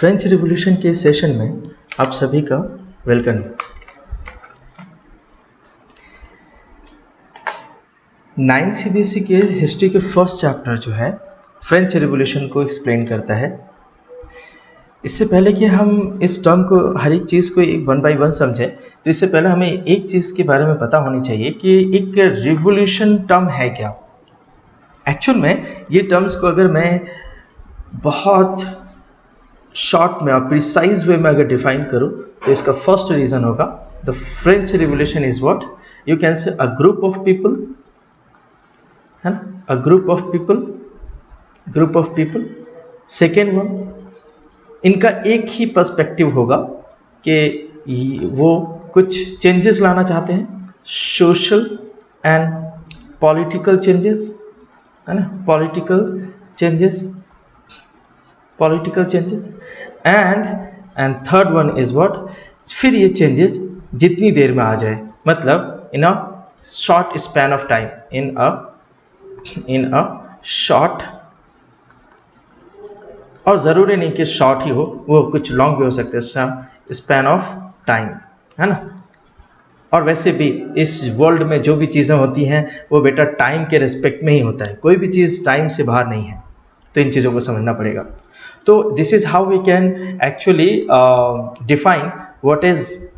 French revolution के session में आप सभी का वेलकम। 9 सीबीएसई के हिस्ट्री के फर्स्ट चैप्टर जो है फ्रेंच रिवॉल्यूशन को एक्सप्लेन करता है। इससे पहले कि हम इस टर्म को हर एक चीज़ को वन बाय वन समझें, तो इससे पहले हमें एक चीज़ के बारे में पता होनी चाहिए कि एक रिवॉल्यूशन टर्म है क्या। एक्चुअल में ये टर्म्स को अगर मैं बहुत शॉर्ट में और प्रिसाइज वे में अगर डिफाइन करूं तो इसका फर्स्ट रीजन होगा the French revolution is what you can से अ ग्रुप ऑफ पीपल, है ना, a group of people. Second one, इनका एक ही पर्सपेक्टिव होगा कि वो कुछ चेंजेस लाना चाहते हैं, सोशल एंड पॉलिटिकल चेंजेस, है ना, political changes and third one is what, फिर ये चेंजेस जितनी देर में आ जाए, मतलब in a short span of time, in a short, और ज़रूरी नहीं कि शॉर्ट ही हो, वो कुछ लॉन्ग भी हो सकते हैं, स्पैन ऑफ टाइम, है ना। और वैसे भी इस वर्ल्ड में जो भी चीज़ें होती हैं वो बेटा टाइम के रिस्पेक्ट में ही होता है, कोई भी चीज़ टाइम से बाहर नहीं है, तो इन चीज़ों को समझना पड़ेगा। तो this is how we can actually define what is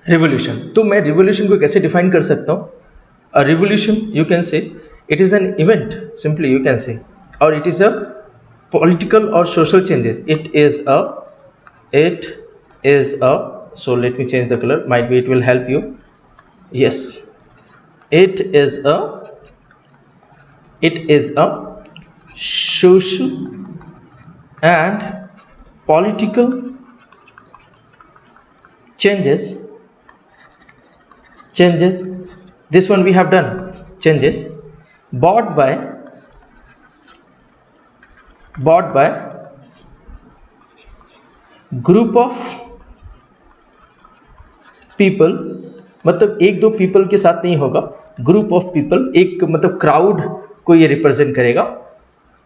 revolution. तो मैं रिवॉल्यूशन को कैसे डिफाइन कर सकता हूँ? A revolution you can say it is an event, simply you can say, और it is a political or social changes. It is a, so let me change the color, might be it will help you. Yes, it is a social and political changes. This one we have done, changes brought by group of people, मतलब एक दो people के साथ नहीं होगा, group of people, एक मतलब crowd को ये रिप्रेजेंट करेगा,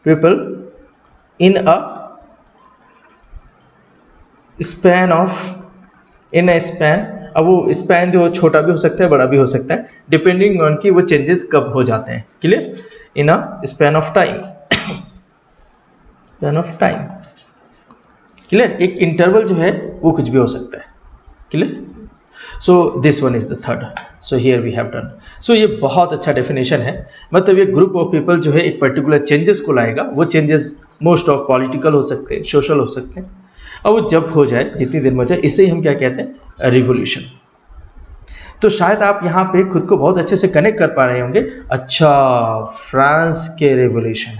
पीपल इन अ स्पैन अब वो स्पैन जो छोटा भी हो सकता है, बड़ा भी हो सकता है, डिपेंडिंग ऑन कि वो चेंजेस कब हो जाते हैं। Clear? In a span of time, clear? एक इंटरवल जो है वो कुछ भी हो सकता है। Clear? So this one is the third, so here we have done. So ये बहुत अच्छा डेफिनेशन है, मतलब ये ग्रुप ऑफ पीपल जो है एक पर्टिकुलर चेंजेस को लाएगा, वो चेंजेस मोस्ट ऑफ पॉलिटिकल हो सकते हैं, सोशल हो सकते हैं, और वो जब हो जाए, जितनी देर में हो जाए, इसे ही हम क्या कहते हैं? रिवॉल्यूशन। तो शायद आप यहाँ पे खुद को बहुत अच्छे से कनेक्ट कर पा रहे होंगे, अच्छा फ्रांस के रिवॉल्यूशन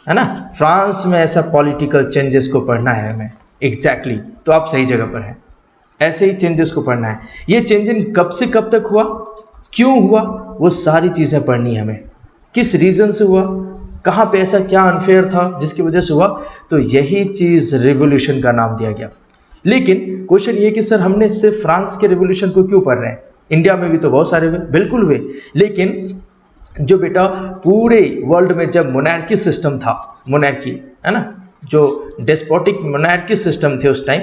है ना, फ्रांस में ऐसा पॉलिटिकल चेंजेस को पढ़ना है हमें। एग्जैक्टली, तो आप सही जगह पर हैं, ऐसे ही चेंजेस को पढ़ना है। ये चेंजेस कब से कब तक हुआ, क्यों हुआ, वो सारी चीज़ें पढ़नी है हमें, किस रीज़न से हुआ, कहाँ पे ऐसा क्या अनफेयर था जिसकी वजह से हुआ, तो यही चीज़ रिवॉल्यूशन का नाम दिया गया। लेकिन क्वेश्चन ये कि सर हमने सिर्फ फ्रांस के रिवॉल्यूशन को क्यों पढ़ रहे हैं, इंडिया में भी तो बहुत सारे हुए, बिल्कुल हुए, लेकिन जो बेटा पूरे वर्ल्ड में जब मोनार्की सिस्टम था, मोनार्की है ना, जो डेस्पोटिक मोनार्की सिस्टम थे उस टाइम,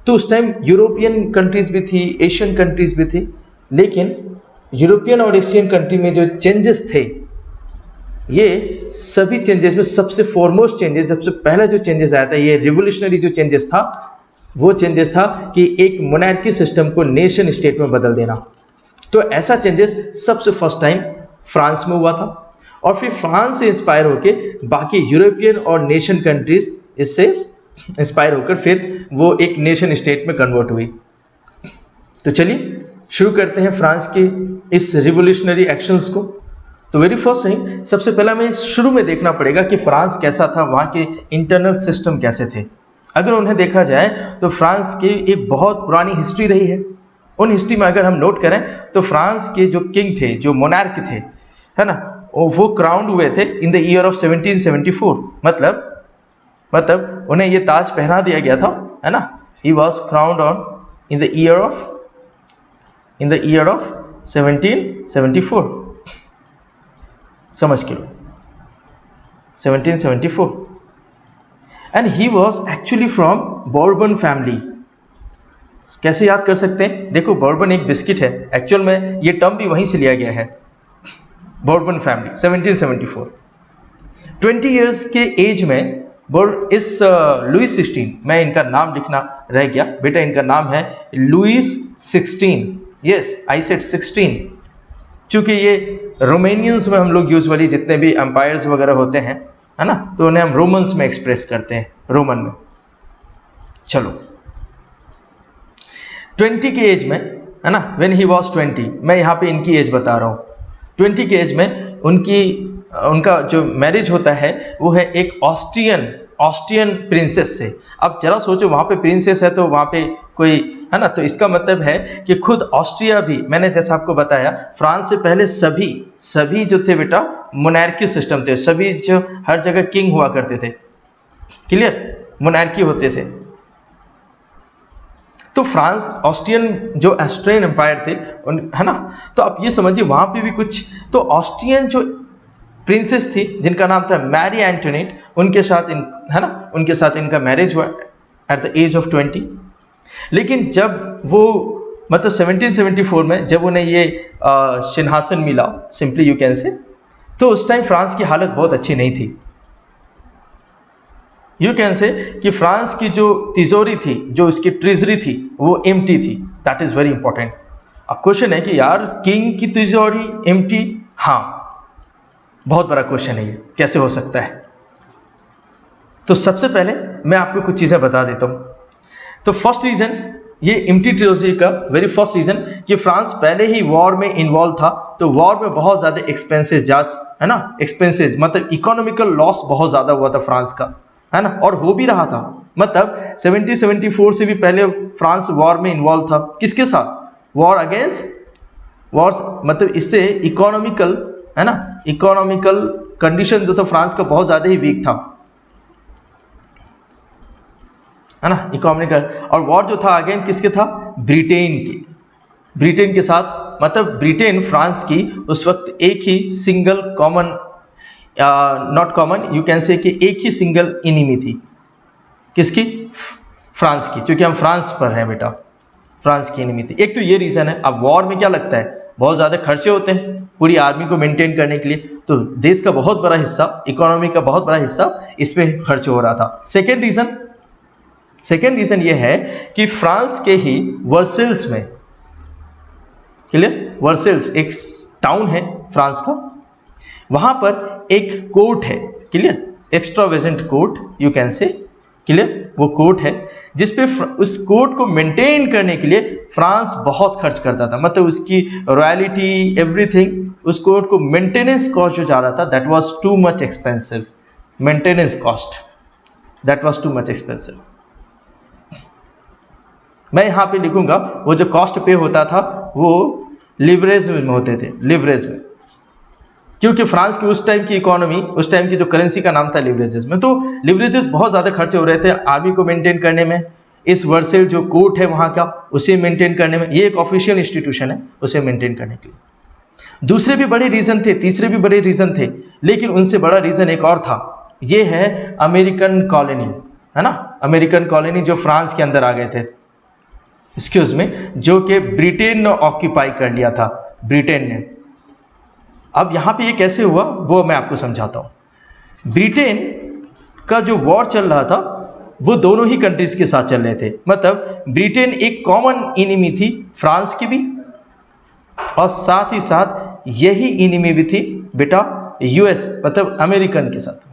तो उस टाइम यूरोपियन कंट्रीज भी थी, एशियन कंट्रीज भी थी, लेकिन यूरोपियन और एशियन कंट्री में जो चेंजेस थे, ये सभी चेंजेस में सबसे फॉरमोस्ट चेंजेस, सबसे पहला जो चेंजेस आया था, ये रिवोल्यूशनरी जो चेंजेस था, वो चेंजेस था कि एक मोनार्की सिस्टम को नेशन स्टेट में बदल देना। तो ऐसा चेंजेस सबसे फर्स्ट टाइम फ्रांस में हुआ था, और फिर फ्रांस से इंस्पायर होके बाकी यूरोपियन और नेशन कंट्रीज इससे इंस्पायर होकर फिर वो एक नेशन स्टेट में कन्वर्ट हुई। तो चलिए शुरू करते हैं फ्रांस के इस रिवोल्यूशनरी एक्शंस को। तो वेरी फर्स्ट थिंग, सबसे पहला हमें शुरू में देखना पड़ेगा कि फ्रांस कैसा था, वहाँ के इंटरनल सिस्टम कैसे थे। अगर उन्हें देखा जाए तो फ्रांस की एक बहुत पुरानी हिस्ट्री रही है। उन हिस्ट्री में अगर हम नोट करें तो फ्रांस के जो किंग थे, जो मोनार्क थे, है ना, वो क्राउंड हुए थे इन द ईयर ऑफ 1774, मतलब उन्हें ये ताज पहना दिया गया था, है ना, he was crowned on in the year of 1774, समझ के लो, 1774। And he was actually from Bourbon family. कैसे याद कर सकते हैं? देखो, बॉर्बन एक बिस्किट है, एक्चुअल में ये टर्म भी वहीं से लिया गया है, बॉर्बन फैमिली, 1774। 20 ईयर्स के एज में इस लुइस 16, मैं इनका नाम लिखना रह गया बेटा, इनका नाम है लुइस 16। यस, आई सेड 16, क्योंकि ये रोमेनियंस में हम लोग यूजुअली जितने भी एम्पायर्स वगैरह होते हैं, है ना, तो उन्हें हम रोमन्स में एक्सप्रेस करते हैं, रोमन में। चलो, 20 की एज में, है ना, व्हेन ही वाज 20, मैं यहाँ पे इनकी एज बता रहा हूँ। 20 की एज में उनका जो मैरिज होता है वो है एक ऑस्ट्रियन प्रिंसेस से। अब जरा सोचो, वहाँ पे प्रिंसेस है तो वहाँ पे कोई, है ना, तो इसका मतलब है कि खुद ऑस्ट्रिया भी, मैंने जैसा आपको बताया, फ्रांस से पहले सभी जो थे बेटा मोनार्की सिस्टम थे, सभी जो हर जगह किंग हुआ करते थे, क्लियर, मोनार्की होते थे। तो फ्रांस, ऑस्ट्रियन जो ऑस्ट्रियन एम्पायर थे है ना, तो आप ये समझिए वहाँ पे भी कुछ, तो ऑस्ट्रियन जो प्रिंसेस थी जिनका नाम था मैरी एंटोनेट, उनके साथ है ना, उनके साथ इनका मैरिज हुआ एट द एज ऑफ 20। लेकिन जब वो मतलब 1774 में जब उन्हें ये सिंहासन मिला, सिंपली यू कैन से, तो उस टाइम फ्रांस की हालत बहुत अच्छी नहीं थी। यू कैन से कि फ्रांस की जो तिजोरी थी, जो इसकी ट्रेजरी थी, वो एम्प्टी थी। That is very important. अब क्वेश्चन है कि यार किंग की तिजोरी एम्प्टी, हाँ, बहुत बड़ा क्वेश्चन है ये, कैसे हो सकता है? तो सबसे पहले मैं आपको कुछ चीजें बता देता हूं। तो फर्स्ट रीजन, ये एम्प्टी ट्रेजरी का वेरी फर्स्ट रीजन कि फ्रांस पहले ही वॉर में इन्वॉल्व था, तो वॉर में बहुत ज्यादा एक्सपेंसेस, है ना, एक्सपेंसेस मतलब इकोनॉमिकल लॉस बहुत ज्यादा हुआ था फ्रांस का, है ना, और हो भी रहा था। मतलब 1774 से भी पहले फ्रांस वॉर में इन्वॉल्व था, किसके साथ? वॉर अगेंस्ट वॉर, मतलब इससे इकोनॉमिकल, है ना, इकोनॉमिकल कंडीशन जो था फ्रांस का बहुत ज्यादा ही वीक था, है ना, इकोनॉमिकल। और वॉर जो था अगेंस्ट किसके था? ब्रिटेन के साथ। मतलब ब्रिटेन फ्रांस की उस वक्त एक ही single common, not common, you can say कि एक ही सिंगल एनिमी थी। किसकी? फ्रांस की, क्योंकि हम फ्रांस पर हैं बेटा, फ्रांस की एनिमी थी। एक तो ये रीजन है। अब वॉर में क्या लगता है, बहुत ज्यादा खर्चे होते हैं पूरी आर्मी को मेंटेन करने के लिए, तो देश का बहुत बड़ा हिस्सा, इकोनॉमी का बहुत बड़ा हिस्सा इसमें खर्च हो रहा था। सेकेंड रीजन ये है कि फ्रांस के ही वर्सेल्स में, क्लियर, वर्सेल्स एक टाउन है फ्रांस का, वहां पर एक कोर्ट है, clear, extravagant court you can से, क्लियर, वो कोर्ट है जिसपे उस कोर्ट को मेंटेन करने के लिए फ्रांस बहुत खर्च करता था। मतलब उसकी रॉयल्टी, एवरीथिंग, उस कोर्ट को मेंटेनेंस कॉस्ट जो जा रहा था, that was too much expensive. Maintenance cost, that was too much expensive. मैं यहां पे लिखूंगा वो जो कॉस्ट पे होता था वो लिवरेज में होते थे, लिवरेज में, क्योंकि फ्रांस की उस टाइम की इकोनॉमी, उस टाइम की जो करेंसी का नाम था लिवरेजेस में, तो लिवरेजेस बहुत ज्यादा खर्चे हो रहे थे आर्मी को मेंटेन करने में, इस वर्सेल जो कोर्ट है वहां का, उसे मेंटेन करने में, ये एक ऑफिशियल इंस्टीट्यूशन है, उसे मेंटेन करने के लिए। दूसरे भी बड़े रीजन थे, तीसरे भी बड़े रीजन थे, लेकिन उनसे बड़ा रीजन एक और था, ये है अमेरिकन कॉलोनी, है ना, अमेरिकन कॉलोनी जो फ्रांस के अंदर आ गए थे, एक्सक्यूज में, जो कि ब्रिटेन ने ऑक्यूपाई कर लिया था, ब्रिटेन ने। अब यहां पे ये कैसे हुआ वो मैं आपको समझाता हूं। ब्रिटेन का जो वॉर चल रहा था वो दोनों ही कंट्रीज के साथ चल रहे थे। मतलब ब्रिटेन एक कॉमन एनिमी थी फ्रांस की भी, और साथ ही साथ यही एनिमी भी थी बेटा यूएस, मतलब अमेरिकन के साथ।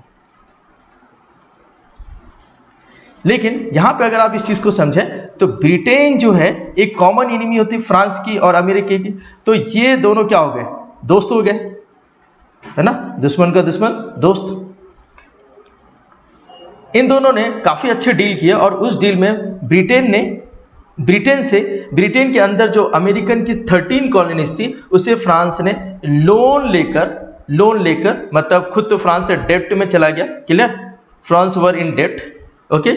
लेकिन यहां पे अगर आप इस चीज को समझें तो ब्रिटेन जो है एक कॉमन एनिमी होती फ्रांस की और अमेरिका की, तो ये दोनों क्या हो गए? दोस्त हो गए, है ना, दुश्मन का दुश्मन दोस्त। इन दोनों ने काफी अच्छे डील किए, और उस डील में ब्रिटेन के अंदर जो अमेरिकन की 13 कॉलोनीज थी उसे फ्रांस ने लोन लेकर, मतलब खुद तो फ्रांस से डेब्ट में चला गया, क्लियर, फ्रांस वर इन डेब्ट, ओके,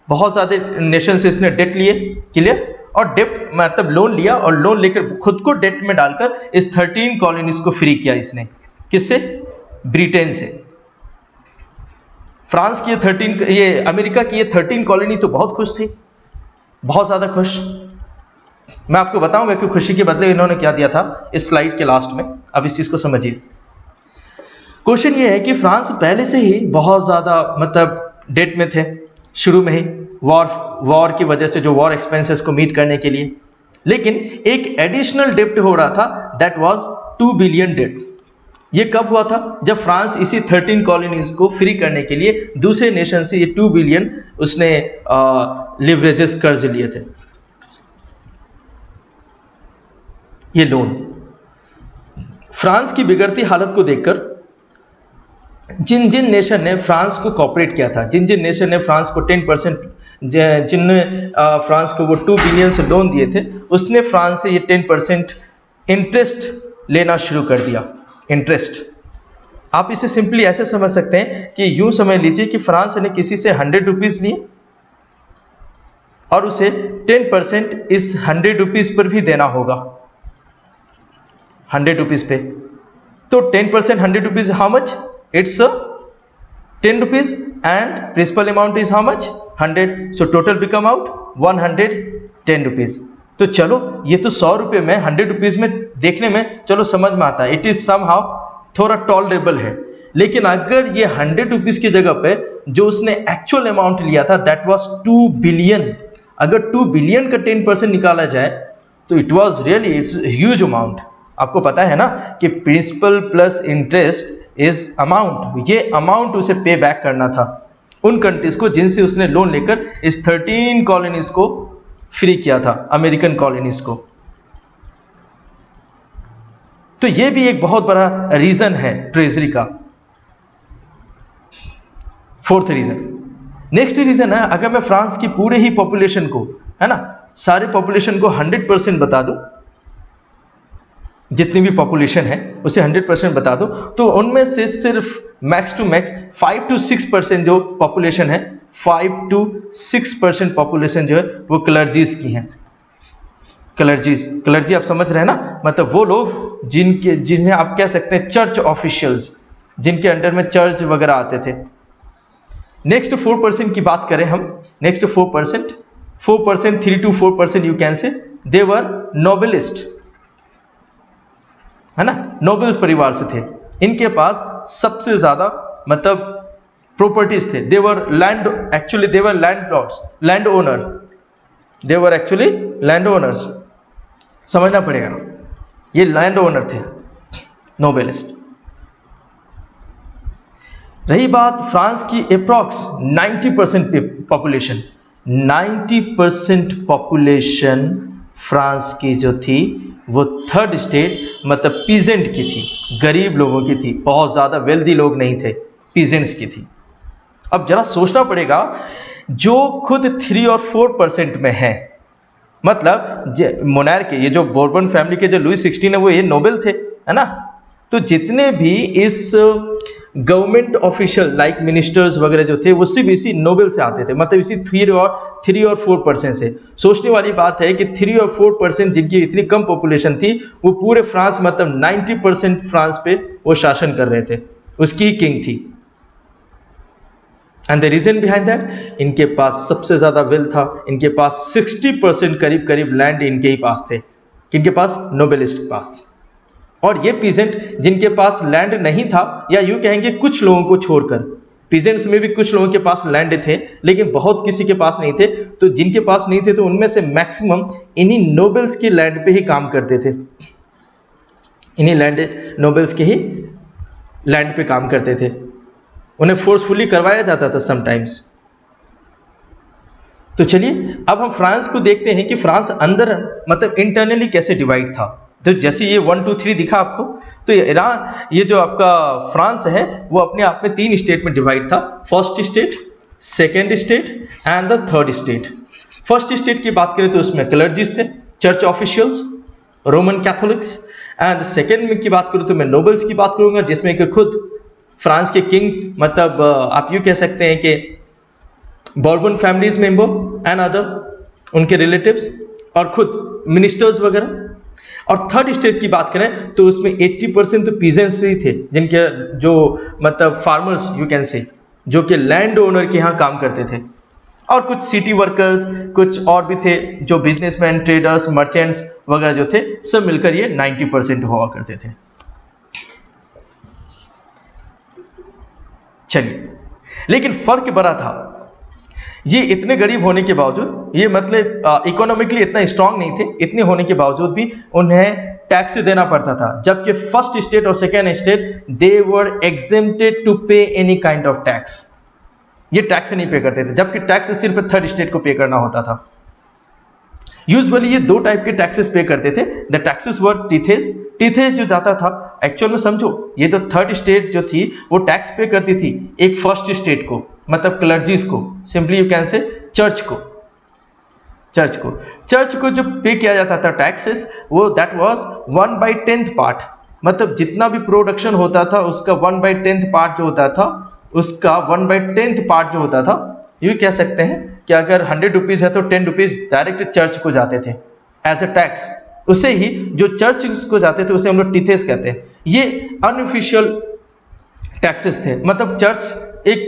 बहुत ज्यादा नेशन से इसने डेट लिए, क्लियर, और डेब्ट मतलब लोन लिया, और लोन लेकर खुद को डेट में डालकर इस 13 कॉलोनीज को फ्री किया इसने। किससे? ब्रिटेन से। फ्रांस की ये अमेरिका की ये 13 कॉलोनी तो बहुत खुश थी, बहुत ज़्यादा खुश। मैं आपको बताऊंगा कि खुशी के बदले इन्होंने क्या दिया था इस स्लाइड के लास्ट में। अब इस चीज़ को समझिए। क्वेश्चन ये है कि फ्रांस पहले से ही बहुत ज़्यादा मतलब डेट में थे, शुरू में ही वॉर की वजह से, जो वॉर एक्सपेंसेस को मीट करने के लिए। लेकिन एक एडिशनल डेब्ट हो रहा था, दैट वाज 2 बिलियन डेट। ये कब हुआ था? जब फ्रांस इसी 13 कॉलोनीज को फ्री करने के लिए दूसरे नेशन से ये 2 बिलियन उसने लिवरेजेस कर्ज लिए थे, ये लोन। फ्रांस की बिगड़ती हालत को देखकर जिन जिन नेशन ने फ्रांस को कॉपरेट किया था, जिन जिन नेशन ने फ्रांस को 10%, जिनने फ्रांस को वो 2 बिलियन से लोन दिए थे, उसने फ्रांस से ये 10% इंटरेस्ट लेना शुरू कर दिया। इंटरेस्ट, आप इसे सिंपली ऐसे समझ सकते हैं कि यूं समझ लीजिए कि फ्रांस ने किसी से 100 रुपीज लिए और उसे 10% इस 100 रुपीज पर भी देना होगा, 100 रुपीज पे। तो 10% 100 rupees, how much? It's 10 rupees and principal amount is how much? 100. So total become out 110 rupees. तो चलो ये तो 100 रुपये में 100 रुपीज में देखने में चलो समझ में आता है, इट इज समहाउ थोड़ा टॉलरेबल है। लेकिन अगर ये 100 रुपीज की जगह पे जो उसने एक्चुअल अमाउंट लिया था दैट वाज 2 बिलियन, अगर 2 बिलियन का 10% निकाला जाए तो it was really it's huge amount. आपको पता है ना कि principal plus interest is amount, ये अमाउंट उसे पे बैक करना था उन कंट्रीज को जिनसे उसने लोन लेकर इस 13 कॉलोनीज को फ्री किया था, अमेरिकन कॉलोनीज को। तो ये भी एक बहुत बड़ा रीजन है ट्रेजरी का। फोर्थ रीजन, नेक्स्ट रीजन है, अगर मैं फ्रांस की पूरे ही पॉपुलेशन को, है ना, सारे पॉपुलेशन को 100% बता दूं, जितनी भी पॉपुलेशन है उसे 100% बता दो, तो उनमें से सिर्फ मैक्स टू मैक्स 5 to 6% जो पॉपुलेशन है, 5 to 6% पॉपुलेशन जो है वो क्लर्जीज की हैं। क्लर्जी आप समझ रहे हैं ना, मतलब वो लोग जिन्हें आप कह सकते हैं चर्च ऑफिशियल्स, जिनके अंडर में चर्च वगैरह आते थे। नेक्स्ट 4% की बात करें हम, नेक्स्ट 4%, 3 to 4% यू कैन से, दे वर नोबलिस्ट, है ना, नोबल्स परिवार से थे। इनके पास सबसे ज्यादा मतलब प्रॉपर्टीज थे। देवर लैंड, एक्चुअली देवर landlords, land owner, they were actually land owners, समझना पड़ेगा, ये लैंड ओनर थे, नोबलिस्ट। रही बात फ्रांस की अप्रॉक्स 90% पॉपुलेशन, 90% पॉपुलेशन फ्रांस की जो थी वो थर्ड स्टेट मतलब पीजेंट की थी, गरीब लोगों की थी, बहुत ज़्यादा वेल्दी लोग नहीं थे, पीजेंट्स की थी। अब जरा सोचना पड़ेगा, जो खुद 3 और 4% में है, मतलब मोनार्क के, ये जो बोर्बन फैमिली के जो लुई 16 है वो ये नोबल थे, है ना, तो जितने भी इस गवर्नमेंट ऑफिशियल लाइक मिनिस्टर्स वगैरह जो थे वो सिर्फ इसी नोबल से आते थे, मतलब इसी 3 और 4% से। सोचने वाली बात है कि 3 और 4% जिनकी इतनी कम पॉपुलेशन थी वो पूरे फ्रांस मतलब 90% फ्रांस पे वो शासन कर रहे थे, उसकी ही किंग थी। And the reason behind that, इनके पास सबसे ज्यादा वेल्थ था, इनके पास 60% करीब करीब लैंड इनके ही पास थे, किनके पास? नोबलिस्ट के पास। और ये पीजेंट जिनके पास लैंड नहीं था, या यूं कहेंगे कुछ लोगों को छोड़कर, पीजेंट्स में भी कुछ लोगों के पास लैंड थे लेकिन बहुत किसी के पास नहीं थे, तो जिनके पास नहीं थे तो उनमें से मैक्सिमम इन्हीं नोबल्स की लैंड पे ही काम करते थे, इन्हीं नोबल्स के ही लैंड पे काम करते थे, उन्हें फोर्सफुली करवाया जाता था समटाइम्स। तो चलिए अब हम फ्रांस को देखते हैं कि फ्रांस अंदर मतलब इंटरनली कैसे डिवाइड था। तो जैसे ये 1 2 3 दिखा आपको, तो ये जो आपका फ्रांस है वो अपने आप में 3 स्टेट में डिवाइड था, first state, second state and the third state. First state की बात करें तो उसमें क्लर्जीज थे, church officials, Roman Catholics, and second में की बात करूँ तो मैं नोबल्स की बात करूंगा, जिसमें कि खुद फ्रांस के किंग, मतलब आप यूँ कह सकते हैं कि Bourbon families member and other उनके रिलेटिव्स, और खुद मिनिस्टर्स वगैरह। और थर्ड स्टेट की बात करें तो उसमें 80% तो पीजेंट्स ही थे, जिनके जो मतलब फार्मर्स यू कैन से, जो कि लैंड ओनर के यहाँ काम करते थे, और कुछ सिटी वर्कर्स, कुछ और भी थे जो बिजनेसमैन, ट्रेडर्स, मर्चेंट्स वगैरह जो थे, सब मिलकर ये 90% हुआ करते थे। चलिए, लेकिन फर्क बड़ा था, ये इतने गरीब होने के बावजूद, ये मतलब इकोनॉमिकली इतना स्ट्रांग नहीं थे, इतने होने के बावजूद भी उन्हें टैक्स देना पड़ता था, जबकि फर्स्ट स्टेट और second state they were exempted to pay any kind of tax, ये टैक्स नहीं पे करते थे, जबकि टैक्स सिर्फ थर्ड स्टेट को पे करना होता था। यूजुअली ये दो टाइप के टैक्सेस पे करते थे। द टैक्सेस वर टीथेज, टीथेज जो जाता था, एक्चुअल में समझो, ये तो थर्ड स्टेट जो थी वो टैक्स पे करती थी एक फर्स्ट स्टेट को, मतलब क्लर्जीज को, सिंपली यू कैन से चर्च को, चर्च को जो पे किया जाता था टैक्सेस, वो दैट वाज 1/10 पार्ट, मतलब जितना भी प्रोडक्शन होता था उसका 1/10 पार्ट जो होता था, उसका 1/10 पार्ट जो होता था, ये कह सकते हैं कि अगर 100 रुपीज है तो 10 रुपीज डायरेक्ट चर्च को जाते थे एज अ टैक्स। उसे ही जो चर्च को जाते थे उसे हम लोग टीथेस कहते हैं। ये अनऑफिशियल टैक्सेस थे, मतलब चर्च एक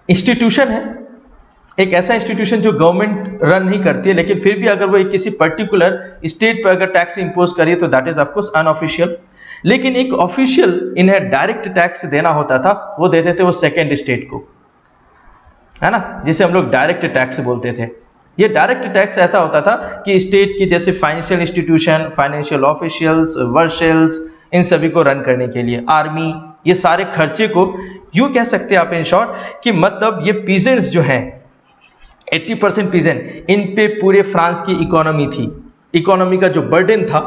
इंस्टीट्यूशन है, एक ऐसा इंस्टीट्यूशन जो गवर्नमेंट रन नहीं करती है, लेकिन फिर भी अगर वो किसी पर्टिकुलर स्टेट पर अगर टैक्स इंपोज करिए तो दैट इज ऑफकोर्स अनऑफिशियल। लेकिन एक ऑफिशियल इन्हें डायरेक्ट टैक्स देना होता था, वो देते थे वो सेकेंड स्टेट को, है ना, जिसे हम लोग डायरेक्ट टैक्स बोलते थे। ये डायरेक्ट टैक्स ऐसा होता था कि स्टेट की जैसे फाइनेंशियल इंस्टीट्यूशन, फाइनेंशियल ऑफिशियल्स, वर्शल्स, इन सभी को रन करने के लिए, आर्मी, ये सारे खर्चे को यूं कह सकते हैं आप इन शॉर्ट कि मतलब ये पीजेंट्स जो हैं 80% पीजेंट, इन पे पूरे फ्रांस की इकोनॉमी थी। इकोनॉमी का जो बर्डन था,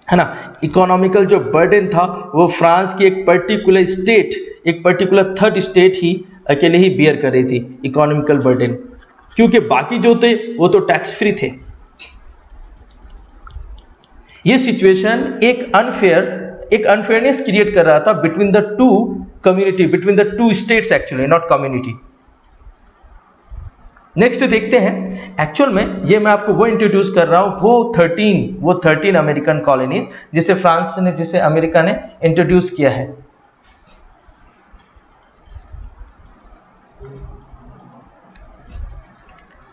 है ना, इकोनॉमिकल जो बर्डन था वो फ्रांस की एक पर्टिकुलर स्टेट, एक पर्टिकुलर थर्ड स्टेट ही अकेले ही बियर कर रही थी इकोनॉमिकल बर्डन, क्योंकि बाकी जो थे वो तो टैक्स फ्री थे। ये सिचुएशन एक अनफेयरनेस क्रिएट कर रहा था between the two community, between the two states actually, not community. Next देखते हैं, एक्चुअल में ये मैं आपको वो इंट्रोड्यूस कर रहा हूं, वो 13 अमेरिकन कॉलोनीज जिसे फ्रांस ने, जिसे अमेरिका ने इंट्रोड्यूस किया है।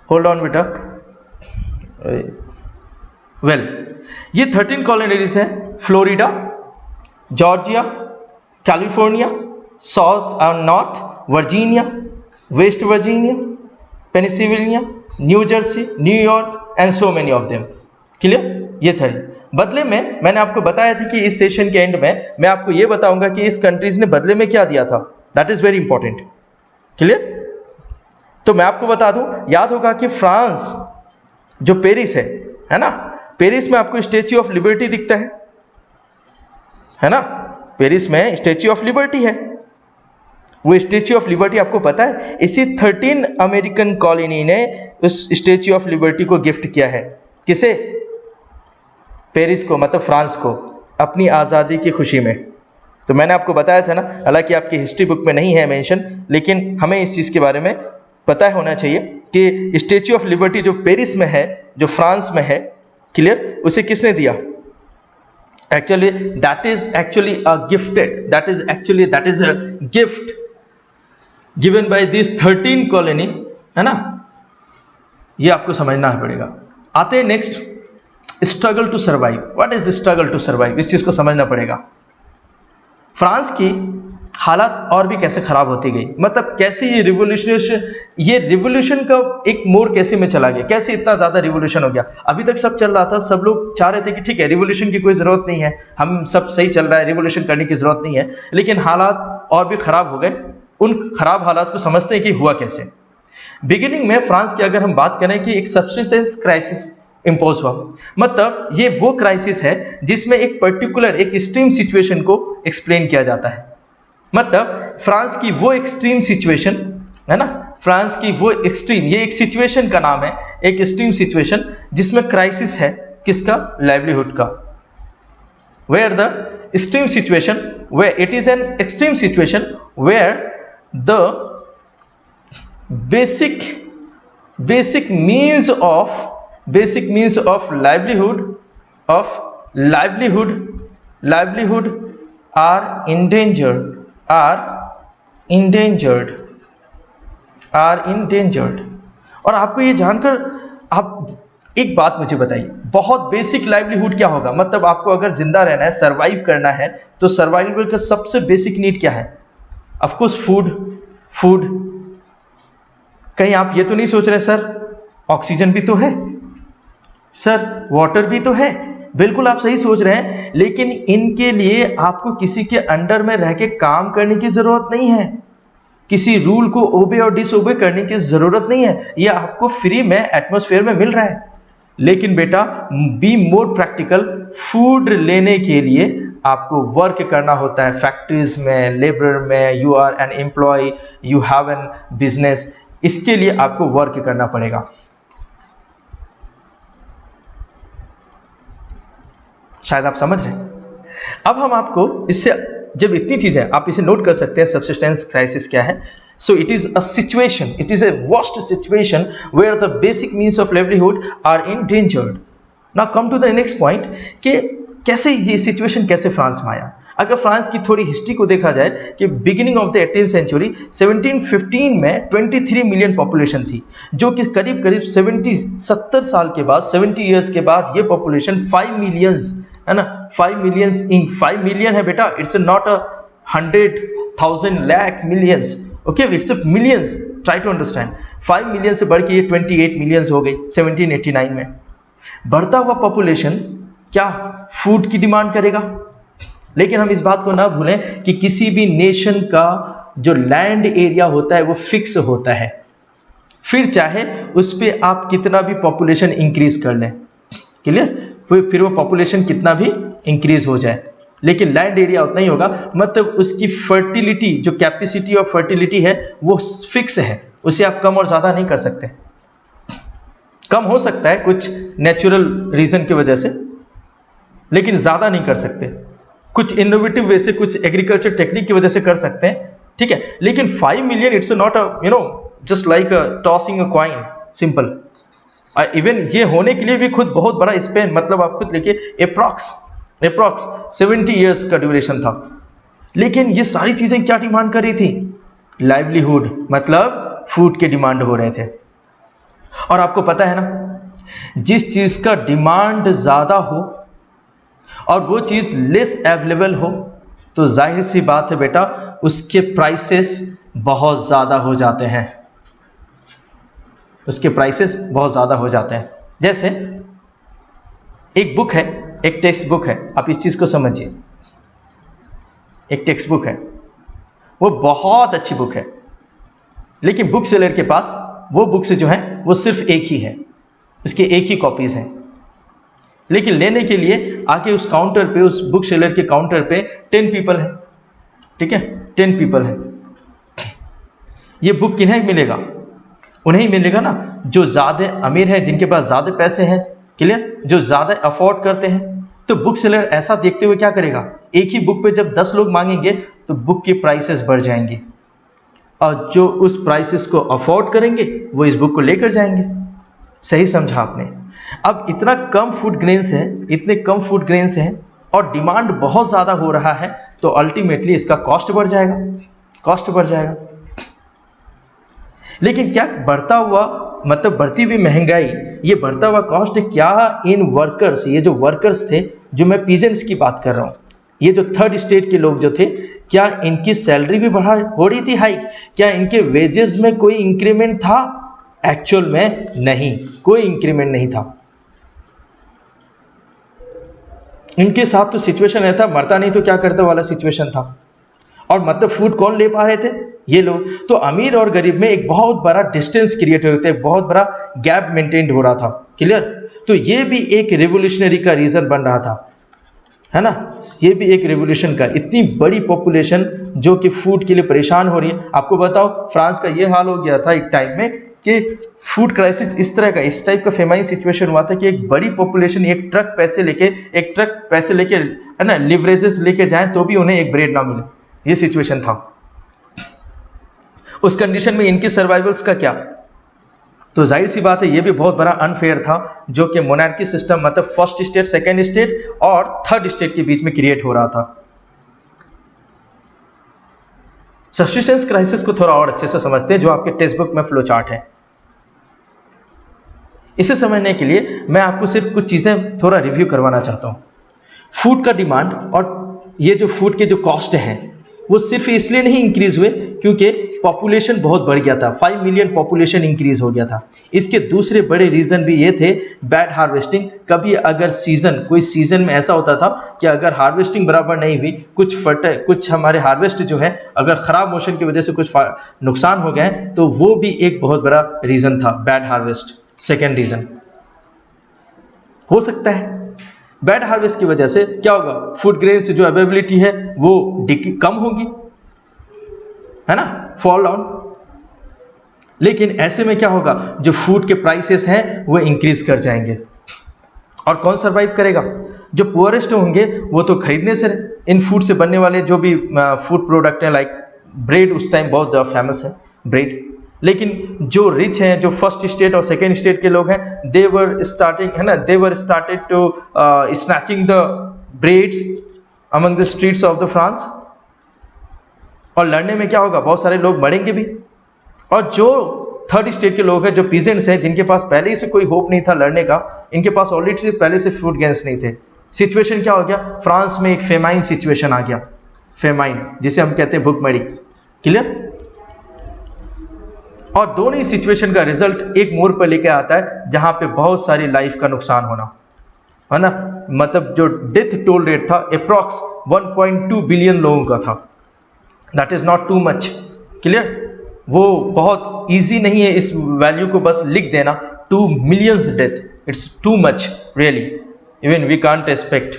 होल्ड ऑन बेटा। वेल, ये 13 कॉलोनीज हैं, फ्लोरिडा, जॉर्जिया, कैलिफोर्निया, साउथ और north Virginia, West Virginia, Pennsylvania, new Jersey, New York and so many of them. Clear? ये था। बदले में मैंने आपको बताया था कि इस सेशन के एंड में मैं आपको ये बताऊंगा कि इस कंट्रीज ने बदले में क्या दिया था। That is very important. Clear? तो मैं आपको बता दूं, याद होगा कि फ्रांस जो पेरिस है ना, पेरिस में आपको स्टैच्यू ऑफ लिबर्टी दिखता है ना, पेरिस में स्टैच्यू ऑफ लिबर्टी है। वो स्टैच्यू ऑफ लिबर्टी आपको पता है, इसी 13 अमेरिकन कॉलोनी ने उस स्टैच्यू ऑफ लिबर्टी को गिफ्ट किया है। किसे? पेरिस को, मतलब फ्रांस को, अपनी आज़ादी की खुशी में। तो मैंने आपको बताया था ना, हालांकि आपकी हिस्ट्री बुक में नहीं है मेंशन, लेकिन हमें इस चीज़ के बारे में पता होना चाहिए कि स्टैच्यू ऑफ लिबर्टी जो पेरिस में है, जो फ्रांस में है, क्लियर, उसे किसने दिया? Actually that is actually a gifted, that is a gift given by this 13 colony, है ना। ये आपको समझना पड़ेगा। आते हैं next, struggle to survive. What is struggle to survive? इस चीज को समझना पड़ेगा। फ्रांस की हालात और भी कैसे खराब होती गई, मतलब कैसे ये रिवोल्यूशन का एक मोड़ कैसे में चला गया, कैसे इतना ज्यादा रिवोल्यूशन हो गया। अभी तक सब चल रहा था, सब लोग चाह रहे थे कि ठीक है, रिवोल्यूशन की कोई जरूरत नहीं है, हम सब सही चल रहा है, रिवोल्यूशन करने की जरूरत नहीं है, लेकिन हालात और भी खराब हो गए। उन खराब हालात को समझते हैं कि हुआ कैसे। बिगिनिंग में फ्रांस की अगर हम बात करें कि एक सब्सिस्टेंस क्राइसिस इंपोज हुआ, मतलब ये वो क्राइसिस है जिसमें एक पर्टिकुलर, एक एक्सट्रीम सिचुएशन को एक्सप्लेन किया जाता है। मतलब फ्रांस की वो एक्सट्रीम सिचुएशन, है ना, फ्रांस की वो एक्सट्रीम, ये एक सिचुएशन का नाम है, एक एक्सट्रीम सिचुएशन जिसमें क्राइसिस है, किसका? लाइवलीहुड का। Where the extreme situation, where it is an extreme situation where the basic means of livelihood are endangered. और आपको ये जानकर आप एक बात मुझे बताइए, बहुत बेसिक लाइवलीहुड क्या होगा? मतलब आपको अगर जिंदा रहना है, सरवाइव करना है, तो सर्वाइवल का सबसे बेसिक नीड क्या है? Of course food. कहीं आप ये तो नहीं सोच रहे सर ऑक्सीजन भी तो है, सर वाटर भी तो है? बिल्कुल आप सही सोच रहे हैं, लेकिन इनके लिए आपको किसी के अंडर में रह के काम करने की जरूरत नहीं है, किसी रूल को ओबे और डिसओबे करने की जरूरत नहीं है, ये आपको फ्री में एटमॉस्फेयर में मिल रहा है। लेकिन बेटा बी मोर प्रैक्टिकल, फूड लेने के लिए आपको वर्क करना होता है, फैक्ट्रीज में, लेबर में, you are an employ, you have an business, इसके लिए आपको वर्क करना पड़ेगा। शायद आप समझ रहे हैं। अब हम आपको इससे, जब इतनी चीजें आप इसे नोट कर सकते हैं, सब्सिस्टेंस क्राइसिस क्या है? So it is a situation, it is a worst situation where the basic means of livelihood are endangered. Now come to the next point कि कैसे ये सिचुएशन कैसे फ्रांस में आया। अगर फ्रांस की थोड़ी हिस्ट्री को देखा जाए कि beginning of the 18th century 1715 में 23 मिलियन पॉपुलेशन थी, जो कि करीब 70 साल के बाद, 70 इयर्स के बाद ये पॉपुलेशन 5 मिलियंस है ना, 5 मिलियन है बेटा, it's not a 100,000 lakh millions, okay, it's millions, try to understand. 5 million से बढ़ के ये 28 मिलियंस हो गई 1789 में। बढ़ता हुआ पॉपुलेशन क्या फूड की डिमांड करेगा? लेकिन हम इस बात को ना भूलें कि किसी भी नेशन का जो लैंड एरिया होता है वो फिक्स होता है, फिर चाहे उस पर आप कितना भी पॉपुलेशन इंक्रीज कर लें, क्लियर, फिर वो पॉपुलेशन कितना भी इंक्रीज हो जाए, लेकिन लैंड एरिया उतना ही होगा। मतलब उसकी फर्टिलिटी, जो कैपेसिटी ऑफ फर्टिलिटी है वो फिक्स है, उसे आप कम और ज़्यादा नहीं कर सकते। कम हो सकता है कुछ नेचुरल रीज़न की वजह से, लेकिन ज़्यादा नहीं कर सकते। कुछ इनोवेटिव वे से, कुछ एग्रीकल्चर टेक्निक की वजह से कर सकते हैं, ठीक है। लेकिन 5 million it's not a just like tossing a coin, simple. Even ये होने के लिए भी खुद बहुत बड़ा स्पेन, मतलब आप खुद लिखिए अप्रॉक्स 70 इयर्स का ड्यूरेशन था। लेकिन ये सारी चीजें क्या डिमांड कर रही थी? लाइवलीहुड, मतलब फूड के डिमांड हो रहे थे। और आपको पता है ना, जिस चीज का डिमांड ज्यादा हो और वो चीज लेस अवेलेबल हो, तो जाहिर सी बात है बेटा उसके प्राइसेस बहुत ज्यादा हो जाते हैं, उसके प्राइसेस बहुत ज्यादा हो जाते हैं। जैसे एक बुक है, एक टेक्स्ट बुक है, आप इस चीज को समझिए, एक टेक्स्ट बुक है, वो बहुत अच्छी बुक है, लेकिन बुक सेलर के पास वो बुक से जो है वो सिर्फ एक ही है, उसके एक ही कॉपीज हैं। लेकिन लेने के लिए आके उस काउंटर पे, उस बुक सेलर के काउंटर पे 10 पीपल है, ठीक है, 10 पीपल है। ये बुक किन्हें मिलेगा? उन्हें मिलेगा ना जो ज्यादा अमीर है, जिनके पास ज्यादा पैसे हैं, क्लियर, जो ज्यादा अफोर्ड करते हैं। तो बुक सेलर ऐसा देखते हुए क्या करेगा? एक ही बुक पे जब 10 लोग मांगेंगे तो बुक की प्राइसेस बढ़ जाएंगी, और जो उस प्राइसेस को अफोर्ड करेंगे वो इस बुक को लेकर जाएंगे। सही समझा आपने? अब इतना कम फूड ग्रेन्स है, इतने कम फूड ग्रेन्स हैं और डिमांड बहुत ज़्यादा हो रहा है, तो अल्टीमेटली इसका कॉस्ट बढ़ जाएगा, कॉस्ट बढ़ जाएगा। लेकिन क्या बढ़ता हुआ, मतलब बढ़ती हुई महंगाई, ये बढ़ता हुआ कॉस्ट क्या इन वर्कर्स, ये जो वर्कर्स थे, जो मैं पीजेंट्स की बात कर रहा हूँ, ये जो थर्ड स्टेट के लोग जो थे, क्या इनकी सैलरी भी बढ़ा हो रही थी हाइक? क्या इनके वेजेस में कोई इंक्रीमेंट था? एक्चुअल में नहीं, कोई इंक्रीमेंट नहीं था। इनके साथ तो सिचुएशन ऐसा, मरता नहीं तो क्या करता वाला सिचुएशन था। और मतलब फूड कौन ले पा रहे थे? ये लोग। तो अमीर और गरीब में एक बहुत बड़ा डिस्टेंस क्रिएट होते, बहुत बड़ा गैप मेंटेन हो रहा था, क्लियर। तो ये भी एक रेवोल्यूशनरी का रीजन बन रहा था, है ना, ये भी एक रेवोल्यूशन का। इतनी बड़ी पॉपुलेशन जो कि फूड के लिए परेशान हो रही है। आपको बताओ फ्रांस का ये हाल हो गया था एक टाइम में कि फूड क्राइसिस इस तरह का, इस टाइप का फेमाइन सिचुएशन हुआ था कि एक बड़ी पॉपुलेशन एक ट्रक पैसे लेके है ना, लिवरेजेस लेके जाएं तो भी उन्हें एक ब्रेड ना मिले, ये सिचुएशन था। उस कंडीशन में इनकी सर्वाइवल्स का क्या? तो जाहिर सी बात है ये भी बहुत बड़ा अनफेयर था, जो कि मोनार्की सिस्टम, मतलब फर्स्ट स्टेट, सेकेंड स्टेट और थर्ड स्टेट के बीच में क्रिएट हो रहा था। सब्सिस्टेंस क्राइसिस को थोड़ा और अच्छे से समझते हैं, जो आपके टेक्स्ट बुक में फ्लो चार्ट है। इसे समझने के लिए मैं आपको सिर्फ कुछ चीज़ें थोड़ा रिव्यू करवाना चाहता हूँ। फूड का डिमांड और ये जो फूड के जो कॉस्ट हैं वो सिर्फ इसलिए नहीं इंक्रीज हुए क्योंकि पॉपुलेशन बहुत बढ़ गया था, 5 मिलियन पॉपुलेशन इंक्रीज हो गया था। इसके दूसरे बड़े रीज़न भी ये थे, बैड हार्वेस्टिंग। कभी अगर कोई सीज़न में ऐसा होता था कि अगर हार्वेस्टिंग बराबर नहीं हुई, कुछ हमारे हार्वेस्ट जो है अगर ख़राब मौसम की वजह से कुछ नुकसान हो गए, तो वो भी एक बहुत बड़ा रीज़न था, बैड हार्वेस्ट। सेकेंड रीज़न हो सकता है बैड हार्वेस्ट की वजह से क्या होगा, फूड ग्रेन्स जो अवेलेबिलिटी है वो कम होगी, है ना, फॉल डाउन। लेकिन ऐसे में क्या होगा, जो फूड के प्राइसेस हैं वो इंक्रीज कर जाएंगे। और कौन सर्वाइव करेगा? जो पुअरेस्ट होंगे वो तो खरीदने से, इन फूड से बनने वाले जो भी फूड प्रोडक्ट हैं, लाइक ब्रेड उस टाइम बहुत ज़्यादा फेमस है ब्रेड। लेकिन जो रिच हैं, जो फर्स्ट स्टेट और सेकेंड स्टेट के लोग हैं, दे वर स्टार्टिंग, है ना, they were started to snatching the breads among the streets of the France. और लड़ने में क्या होगा, बहुत सारे लोग मरेंगे भी। और जो थर्ड स्टेट के लोग हैं, जो पीजेंट्स हैं, जिनके पास पहले ही से कोई होप नहीं था लड़ने का, इनके पास ऑलरेडी से पहले से फूड ग्रेन्स नहीं थे। सिचुएशन क्या हो गया, फ्रांस में एक फेमाइन सिचुएशन आ गया, फेमाइन जिसे हम कहते हैं भूखमरी। क्लियर? और दोनों ही सिचुएशन का रिजल्ट एक मोड़ पर लेकर आता है जहां पे बहुत सारी लाइफ का नुकसान होना, है ना। मतलब जो डेथ टोल रेट था अप्रॉक्स 1.2 बिलियन लोगों का था। That is not too much. Clear? वो बहुत इजी नहीं है इस वैल्यू को बस लिख देना, 2 millions death, it's too much really, even we can't expect.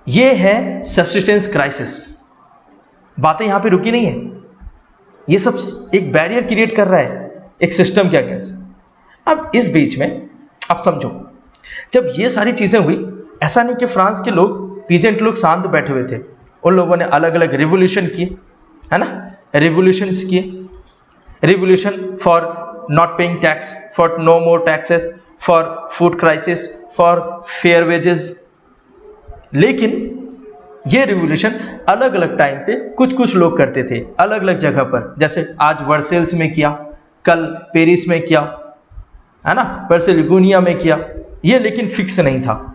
ये है सब्सिस्टेंस क्राइसिस। बातें यहां पे रुकी नहीं है, ये सब एक बैरियर क्रिएट कर रहा है एक सिस्टम के अगेंस्ट। अब इस बीच में अब समझो, जब ये सारी चीजें हुई, ऐसा नहीं कि फ्रांस के लोग, पीजेंट लोग शांत बैठे हुए थे। उन लोगों ने अलग अलग रिवोल्यूशन किए, है ना, रिवोल्यूशंस किए, revolution for not paying tax, for no more taxes, for food crisis, for fair wages. लेकिन ये रिवोल्यूशन अलग अलग टाइम पे कुछ कुछ लोग करते थे, अलग अलग जगह पर। जैसे आज वर्सेल्स में किया, कल पेरिस में किया, है ना, पर्सिलगुनिया में किया। ये लेकिन फिक्स नहीं था,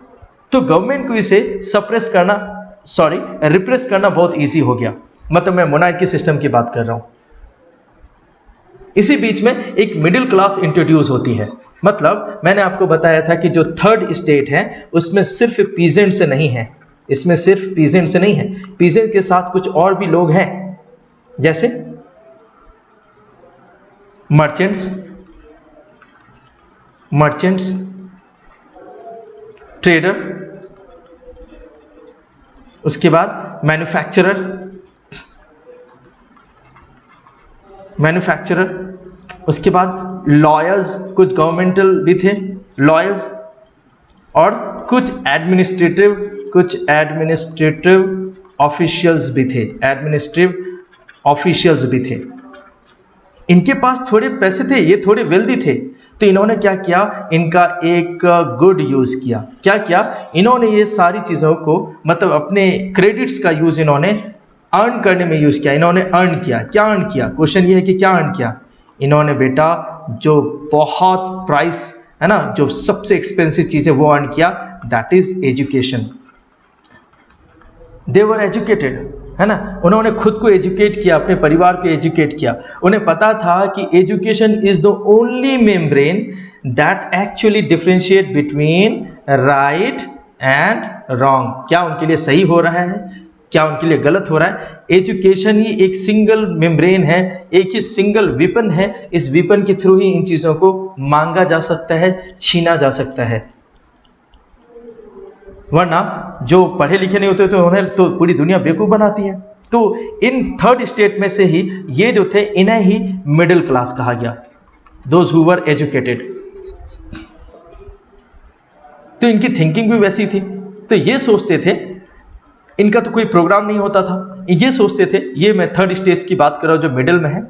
तो गवर्नमेंट को इसे रिप्रेस करना बहुत इजी हो गया। मतलब मैं मोनार्की सिस्टम की बात कर रहा हूं। इसी बीच में एक मिडिल क्लास इंट्रोड्यूस होती है। मतलब मैंने आपको बताया था कि जो थर्ड स्टेट है उसमें सिर्फ पीजेंट से नहीं है, इसमें सिर्फ पीजेंट से नहीं है, पीजेंट के साथ कुछ और भी लोग हैं, जैसे मर्चेंट्स, ट्रेडर, उसके बाद मैन्युफैक्चरर, उसके बाद लॉयर्स, कुछ गवर्नमेंटल भी थे लॉयर्स, और कुछ एडमिनिस्ट्रेटिव ऑफिशियल्स भी थे। इनके पास थोड़े पैसे थे, ये थोड़े वेल्दी थे, तो इन्होंने क्या किया, इनका एक गुड यूज किया। क्या किया इन्होंने, ये सारी चीजों को, मतलब अपने क्रेडिट्स का यूज इन्होंने अर्न करने में यूज किया। इन्होंने अर्न किया, क्या अर्न किया, क्वेश्चन ये है कि क्या अर्न किया इन्होंने। बेटा जो बहुत प्राइस है ना, जो सबसे एक्सपेंसिव चीज है वो अर्न किया, that is education. They were educated, है ना, उन्होंने खुद को एजुकेट किया, अपने परिवार को एजुकेट किया। उन्हें पता था कि education is the only membrane that actually differentiate between right and wrong. क्या उनके लिए सही हो रहा है, क्या उनके लिए गलत हो रहा है। एजुकेशन ही एक सिंगल मेम्ब्रेन है, एक ही सिंगल वेपन है। इस वेपन के थ्रू ही इन चीजों को मांगा जा सकता है, छीना जा सकता है। वरना जो पढ़े लिखे नहीं होते तो उन्हें तो पूरी दुनिया बेवकूफ बनाती है। तो इन थर्ड स्टेट में से ही ये जो थे, इन्हें ही मिडिल क्लास कहा गया, दोज हु वर एजुकेटेड। तो इनकी थिंकिंग भी वैसी थी। तो ये सोचते थे, इनका तो कोई प्रोग्राम नहीं होता था, ये सोचते थे, ये मैं थर्ड स्टेज की बात कर रहा हूं जो मिडिल में है।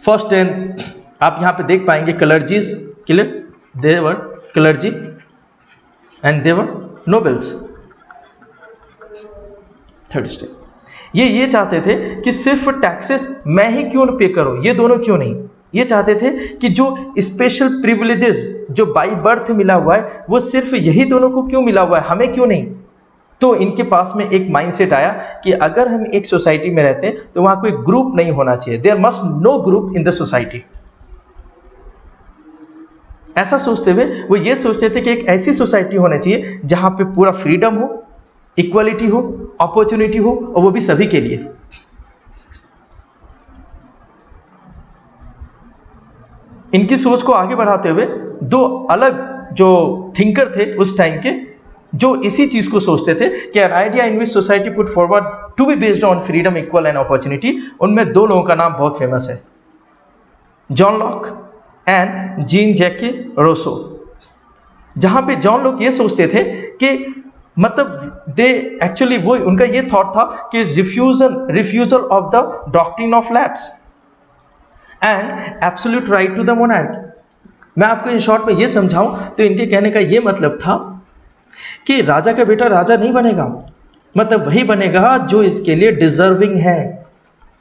फर्स्ट एंड आप यहां पे देख पाएंगे clergies, clear, they were clergy and they were nobles, third stage। ये चाहते थे कि सिर्फ टैक्सेस मैं ही क्यों पे करूं, ये दोनों क्यों नहीं। ये चाहते थे कि जो स्पेशल प्रिविलेजेस जो बाय बर्थ मिला हुआ है वो सिर्फ यही दोनों को क्यों मिला हुआ है, हमें क्यों नहीं। तो इनके पास में एक माइंडसेट आया कि अगर हम एक सोसाइटी में रहते हैं तो वहां कोई ग्रुप नहीं होना चाहिए, there must no group in the society. ऐसा सोचते हुए वो ये सोचते थे कि एक ऐसी सोसाइटी होनी चाहिए जहां पे पूरा फ्रीडम हो, इक्वालिटी हो, अपॉर्चुनिटी हो, और वो भी सभी के लिए। इनकी सोच को आगे बढ़ाते हुए दो अलग जो थिंकर थे उस टाइम के, जो इसी चीज को सोचते थे कि an idea in which society put forward to be based on freedom, equal and opportunity. उनमें दो लोगों का नाम बहुत फेमस है, John Locke and Jean Jacques Rousseau. जहां पे जॉन लॉक ये सोचते थे कि मतलब दे एक्चुअली वो उनका ये थॉट था कि refusal of the doctrine of lapse and absolute right to the monarchy. मैं आपको इन शॉर्ट में ये समझाऊं तो इनके कहने का ये मतलब था कि राजा का बेटा राजा नहीं बनेगा, मतलब वही बनेगा जो इसके लिए डिजर्विंग है,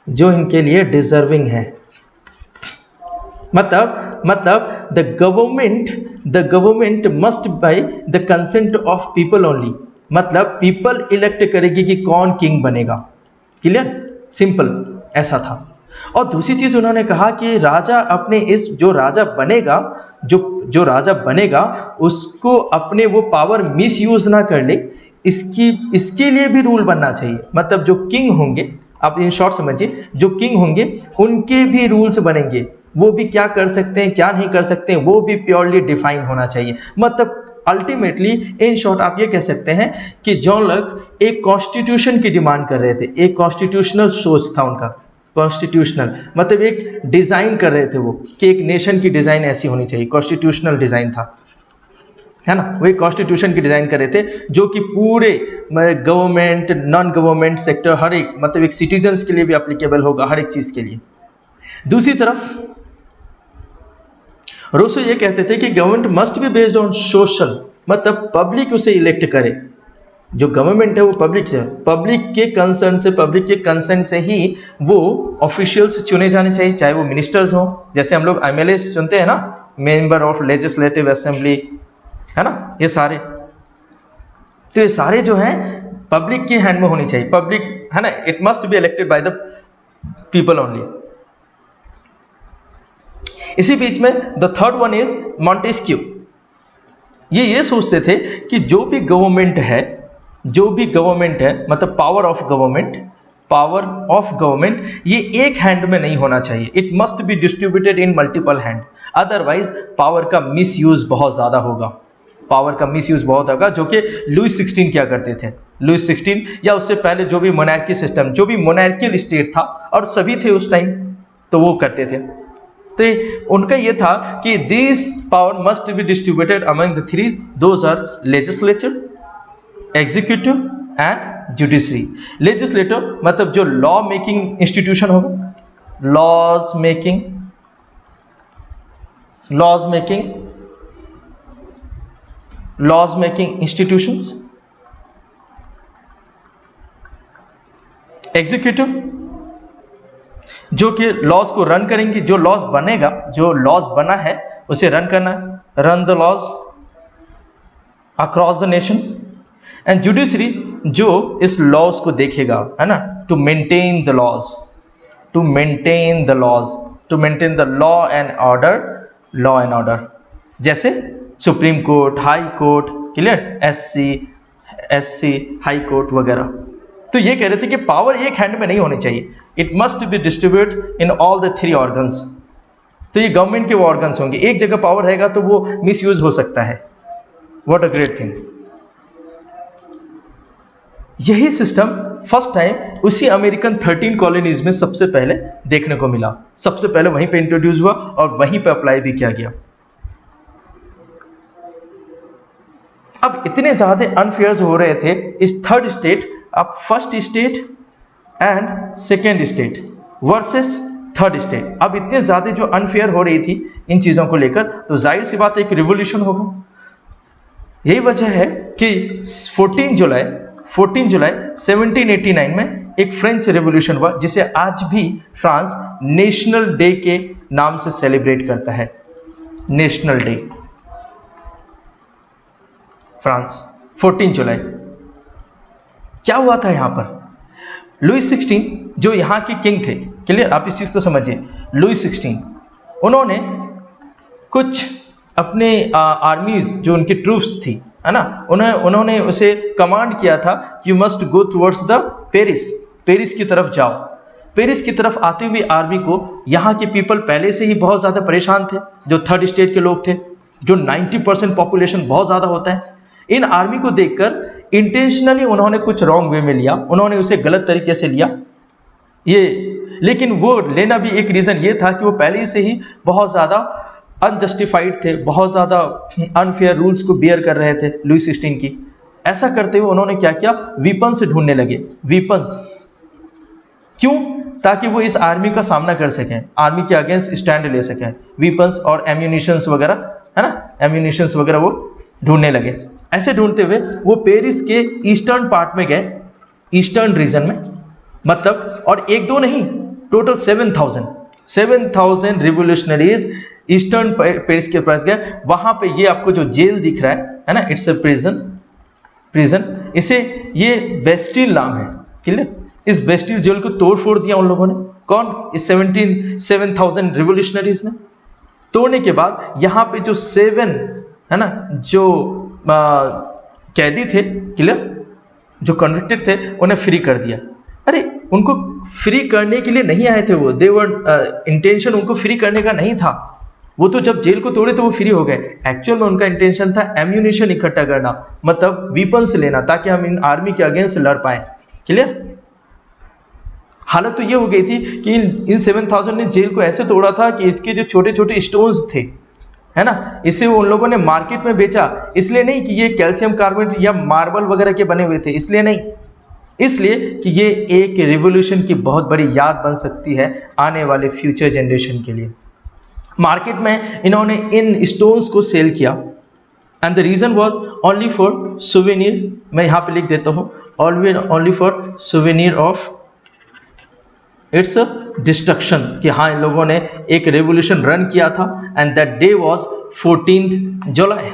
जो इनके लिए डिजर्विंग है। मतलब the government must by the consent of people only, मतलब पीपल इलेक्ट करेगी कि कौन किंग बनेगा। क्लियर, सिंपल ऐसा था। और दूसरी चीज उन्होंने कहा कि राजा अपने इस जो राजा बनेगा उसको अपने वो पावर मिस यूज ना कर ले, इसके लिए भी रूल बनना चाहिए। मतलब जो किंग होंगे, आप इन शॉर्ट समझिए, जो किंग होंगे उनके भी रूल्स बनेंगे, वो भी क्या कर सकते हैं क्या नहीं कर सकते हैं वो भी प्योरली डिफाइन होना चाहिए। मतलब अल्टीमेटली इन शॉर्ट आप ये कह सकते हैं कि जॉन लॉक एक कॉन्स्टिट्यूशन की डिमांड कर रहे थे, एक कॉन्स्टिट्यूशनल सोच था उनका। कॉन्स्टिट्यूशनल मतलब एक डिजाइन कर रहे थे वो कि एक नेशन की डिजाइन ऐसी होनी चाहिए, कॉन्स्टिट्यूशनल डिजाइन था, है ना। वही कॉन्स्टिट्यूशन की डिजाइन कर रहे थे जो कि पूरे गवर्नमेंट, नॉन गवर्नमेंट सेक्टर, हर एक मतलब एक सिटीजन्स के लिए भी एप्लीकेबल होगा, हर एक चीज के लिए। दूसरी तरफ रोसो ये कहते थे कि government must be based on social, मतलब पब्लिक उसे इलेक्ट करे। जो गवर्नमेंट है वो पब्लिक है, पब्लिक के कंसर्न से, पब्लिक के कंसेंट से ही वो ऑफिशियल्स चुने जाने चाहिए, चाहे वो मिनिस्टर्स हो, जैसे हम लोग एमएलए चुनते हैं ना, मेंबर ऑफ लेजिस्लेटिव असेंबली, है ना, ये सारे। तो ये सारे जो हैं पब्लिक के हैंड में होनी चाहिए, पब्लिक है ना, it must be elected by the people only. इसी बीच में the third one is Montesquieu. ये सोचते थे कि जो भी गवर्नमेंट है मतलब पावर ऑफ गवर्नमेंट ये एक हैंड में नहीं होना चाहिए, it must be distributed in multiple hand, otherwise power का मिसयूज बहुत ज्यादा होगा, जो कि लुइस 16 क्या करते थे। लुइस 16 या उससे पहले जो भी मोनार्की सिस्टम, जो भी मोनार्कियल स्टेट था और सभी थे उस टाइम, तो वो करते थे। तो उनका ये था कि this power must be distributed among the three, those are legislature, executive and judiciary. Legislator मतलब जो लॉ मेकिंग इंस्टीट्यूशन होगा, लॉज मेकिंग इंस्टीट्यूशंस। एग्जीक्यूटिव जो कि लॉज को रन करेंगे, जो लॉज बना है उसे रन करना है, run the laws across the nation. And judiciary जो इस लॉज को देखेगा, है ना, to maintain the law and order, जैसे supreme court, high court, clear, SC high court वगैरह। तो ये कह रहे थे कि पावर एक हैंड में नहीं होनी चाहिए, it must be distribute in all the three organs. तो ये गवर्नमेंट के वो ऑर्गन्स होंगे, एक जगह पावर रहेगा तो वो मिसयूज हो सकता है। What a great thing. यही सिस्टम फर्स्ट टाइम उसी अमेरिकन 13 कॉलोनीज में सबसे पहले देखने को मिला, सबसे पहले वहीं पे इंट्रोड्यूस हुआ और वहीं पे अप्लाई भी किया गया। अब इतने ज्यादा अनफेयर्स हो रहे थे इस थर्ड स्टेट, अब first state and second state versus third state, अब इतने ज्यादा जो अनफेयर हो रही थी इन चीजों को लेकर, तो जाहिर सी बात है एक रिवोल्यूशन होगा। यही वजह है कि 14 जुलाई 1789 में एक फ्रेंच रेवोल्यूशन हुआ जिसे आज भी फ्रांस नेशनल डे के नाम से सेलिब्रेट करता है। नेशनल डे फ्रांस 14 जुलाई। क्या हुआ था यहां पर? लुई 16 जो यहां के किंग थे, क्लियर, आप इस चीज को समझिए। लुई 16 उन्होंने कुछ अपने आर्मीज जो उनकी ट्रूप्स थी, है ना, उन्होंने उसे कमांड किया था कि you must go towards the Paris की तरफ जाओ। पेरिस की तरफ आते हुए आर्मी को यहाँ के पीपल पहले से ही बहुत ज़्यादा परेशान थे, जो थर्ड स्टेट के लोग थे, जो 90% पॉपुलेशन बहुत ज़्यादा होता है। इन आर्मी को देखकर इंटेंशनली उन्होंने कुछ रॉन्ग वे में लिया, उन्होंने उसे गलत तरीके से लिया ये, लेकिन वो लेना भी एक रीज़न ये था कि वो पहले से ही बहुत ज़्यादा अनजस्टिफाइड थे, बहुत ज़्यादा अनफेयर रूल्स को बियर कर रहे थे लुई 16 की। ऐसा करते हुए उन्होंने क्या किया, वीपन्स ढूंढने लगे। वीपन्स क्यों? ताकि वो इस आर्मी का सामना कर सकें, आर्मी के अगेंस्ट स्टैंड ले सकें। वीपन्स और एम्यूनिशंस वगैरह, है ना, एम्यूनिशंस वगैरह वो ढूंढने लगे। ऐसे ढूंढते हुए वो पेरिस के ईस्टर्न पार्ट में गए, ईस्टर्न रीजन में, मतलब, और एक दो नहीं, टोटल 7,000 रिवोल्यूशनरीज ईस्टर्न पेरिस के पास गए। वहां पे ये आपको जो जेल दिख रहा है ना, इट्स अ प्रिजन, इसे ये बेस्टिल नाम है, क्लियर। इस बेस्टिल जेल को तोड़ फोड़ दिया उन लोगों ने। कौन? इस 7,000 रिवोल्यूशनरीज ने। तोड़ने के बाद यहाँ पे जो 7, है ना, जो कैदी थे, क्लियर, जो कन्विक्टेड थे, उन्हें फ्री कर दिया। अरे उनको फ्री करने के लिए नहीं आए थे वो, देवर इंटेंशन उनको फ्री करने का नहीं था। वो तो जब जेल को तोड़े तो वो फ्री हो गए। एक्चुअल में उनका इंटेंशन था एम्यूनिशन इकट्ठा करना, मतलब वीपन्स लेना, ताकि हम इन आर्मी के अगेंस्ट लड़ पाए, क्लियर। हालत तो ये हो गई थी कि इन 7,000 ने जेल को ऐसे तोड़ा था कि इसके जो छोटे छोटे स्टोन्स थे, है ना, इसे उन लोगों ने मार्केट में बेचा। इसलिए नहीं कि ये कैल्शियम कार्बोनेट या मार्बल वगैरह के बने हुए थे, इसलिए नहीं, इसलिए कि ये एक रिवोल्यूशन की बहुत बड़ी याद बन सकती है आने वाले फ्यूचर जनरेशन के लिए। मार्केट में इन्होंने इन स्टोन्स को सेल किया, and the reason was only for souvenir. मैं यहाँ पे लिख देता हूँ, only for souvenir of its destruction, कि हाँ इन लोगों ने एक रेवोल्यूशन रन किया था, एंड दैट डे वाज 14 जुलाई।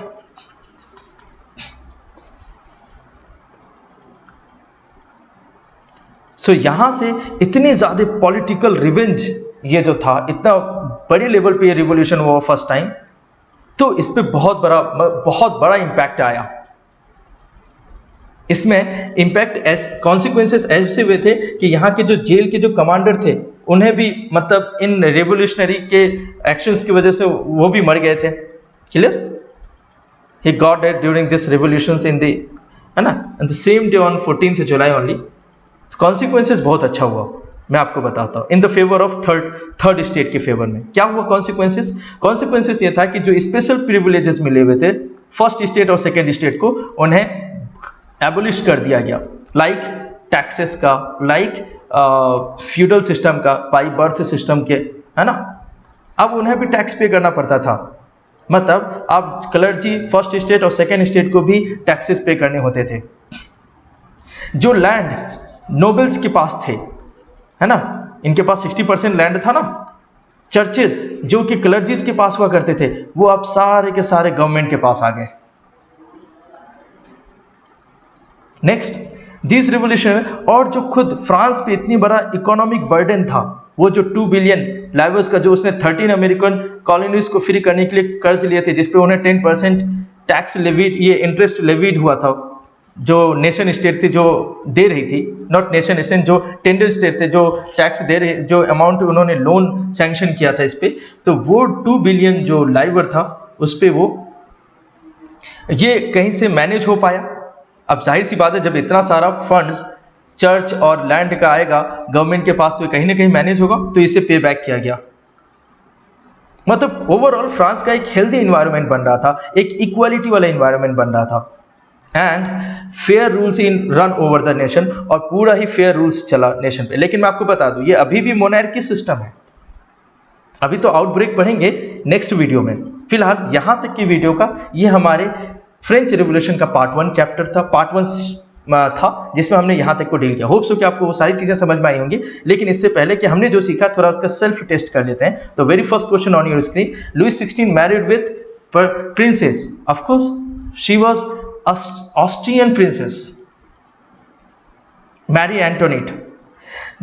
सो यहां से इतने ज्यादा पॉलिटिकल रिवेंज ये जो था, इतना बड़े लेवल पे ये रिवोल्यूशन हुआ फर्स्ट टाइम, तो इस पे बहुत बड़ा इंपैक्ट आया। इसमें इंपैक्ट कॉन्सिक्वेंसेस ऐसे हुए थे कि यहाँ के जो जेल के जो कमांडर थे, उन्हें भी, मतलब इन रेवोल्यूशनरी के एक्शंस की वजह से वो भी मर गए थे, clear. He got death during this revolutions in the, है ना, in the same day on 14 July only. Consequences बहुत अच्छा हुआ, मैं आपको बताता हूँ, in the favour of third state के फेवर में। क्या हुआ कॉन्सिक्वेंसेस ये था कि जो स्पेशल प्रिविलेजेस मिले हुए थे फर्स्ट स्टेट और सेकेंड स्टेट को, उन्हें एबोलिश कर दिया गया, लाइक टैक्सेस का, लाइक फ्यूडल सिस्टम का, बाई बर्थ सिस्टम के, है ना। अब उन्हें भी टैक्स पे करना पड़ता था, मतलब अब क्लर्जी फर्स्ट स्टेट और सेकेंड स्टेट को भी टैक्सेस पे करने होते थे। जो लैंड नोबल्स के पास थे, है ना, इनके पास 60% लैंड था ना, चर्चेस जो कि क्लर्जीज के पास हुआ करते थे, वो अब सारे के सारे गवर्नमेंट के पास आ गए। नेक्स्ट दिस रिवोल्यूशन, और जो खुद फ्रांस पे इतनी बड़ा इकोनॉमिक बर्डन था, वो जो 2 बिलियन लाइवर्स का जो उसने 13 अमेरिकन कॉलोनीज को फ्री करने के लिए कर्ज लिए थे, जिसपे उन्हें 10% टैक्स लेवीड, ये इंटरेस्ट लेवीड हुआ था, जो नेशन स्टेट थी जो दे रही थी, नॉट नेशन स्टेट, जो टेंडर स्टेट थे जो टैक्स दे रहे, जो अमाउंट उन्होंने लोन सैंक्शन किया था इस पे, तो वो 2 बिलियन जो लाइवर था उस पे वो ये कहीं से मैनेज हो पाया। अब जाहिर सी बात है, जब इतना सारा फंड्स चर्च और लैंड का आएगा गवर्नमेंट के पास, तो कहीं ना कहीं मैनेज होगा, तो इसे पे बैक किया गया। मतलब ओवरऑल फ्रांस का एक हेल्दी इन्वायरमेंट बन रहा था, एक इक्वालिटी वाला इन्वायरमेंट बन रहा था, and fair rules in run over the nation, और पूरा ही फेयर रूल्स चला नेशन पे। लेकिन मैं आपको बता दूं, ये अभी भी मोनार्की सिस्टम है। अभी तो आउटब्रेक पढ़ेंगे नेक्स्ट वीडियो में, फिलहाल यहां तक की वीडियो का ये हमारे फ्रेंच रिवोल्यूशन का पार्ट 1 चैप्टर था। पार्ट 1 था जिसमें हमने यहाँ तक को डील किया। होप सो कि आपको वो सारी चीज़ें समझ में आई होंगी, लेकिन इससे पहले कि हमने जो सीखा थोड़ा उसका सेल्फ टेस्ट कर लेते हैं। तो very first question on your screen, Louis 16 married with princess, of course she was Austrian princess Mary Antoinette.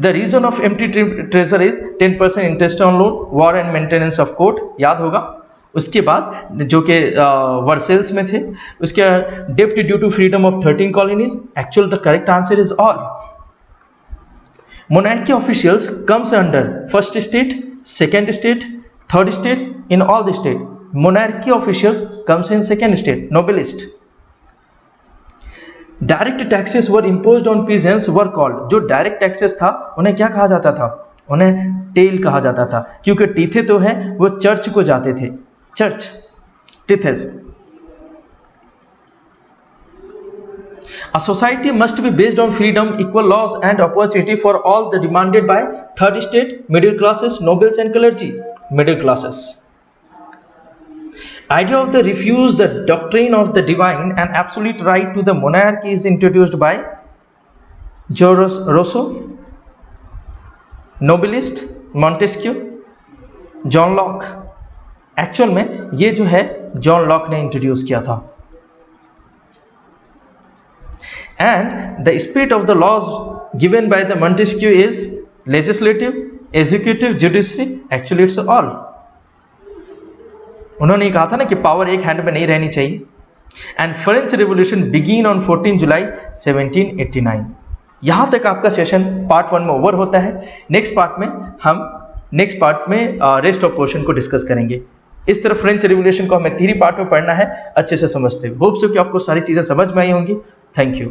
The reason of empty treasure is 10% interest on loan, war and maintenance of court, याद होगा। उसके बाद जो कि Versailles में थे, उसके डेप्ट due to freedom of 13 colonies. Actual the correct answer is all. Monarchy officials comes under first state, second state, third state, in all the state monarchy officials comes in second state, noblest. Direct taxes were imposed on peasants were called, जो direct taxes था उन्हें क्या कहा जाता था? उन्हें tell कहा जाता था, क्योंकि टीथे तो है वो चर्च को जाते थे, church टीथेस। A society must be based on freedom, equal laws and opportunity for all the demanded by third state, middle classes, nobles and clergy, middle classes. Idea of the refuse the doctrine of the divine and absolute right to the monarchy is introduced by Rousseau, novelist, Montesquieu, John Locke. Actual में ये जो है John lock ने introduce किया था। And the spirit of the laws given by the Montesquieu is legislative, executive, judiciary, actually it's all. उन्होंने कहा था ना कि पावर एक हैंड में नहीं रहनी चाहिए। And French revolution begin on 14 जुलाई 1789। यहाँ तक आपका सेशन पार्ट 1 में ओवर होता है। नेक्स्ट पार्ट में रेस्ट ऑफ पोर्शन को डिस्कस करेंगे। इस तरह फ्रेंच रेवोल्यूशन को हमें 3 पार्ट में पढ़ना है, अच्छे से समझते हुए। होप सो कि आपको सारी चीज़ें समझ में आई होंगी। Thank you.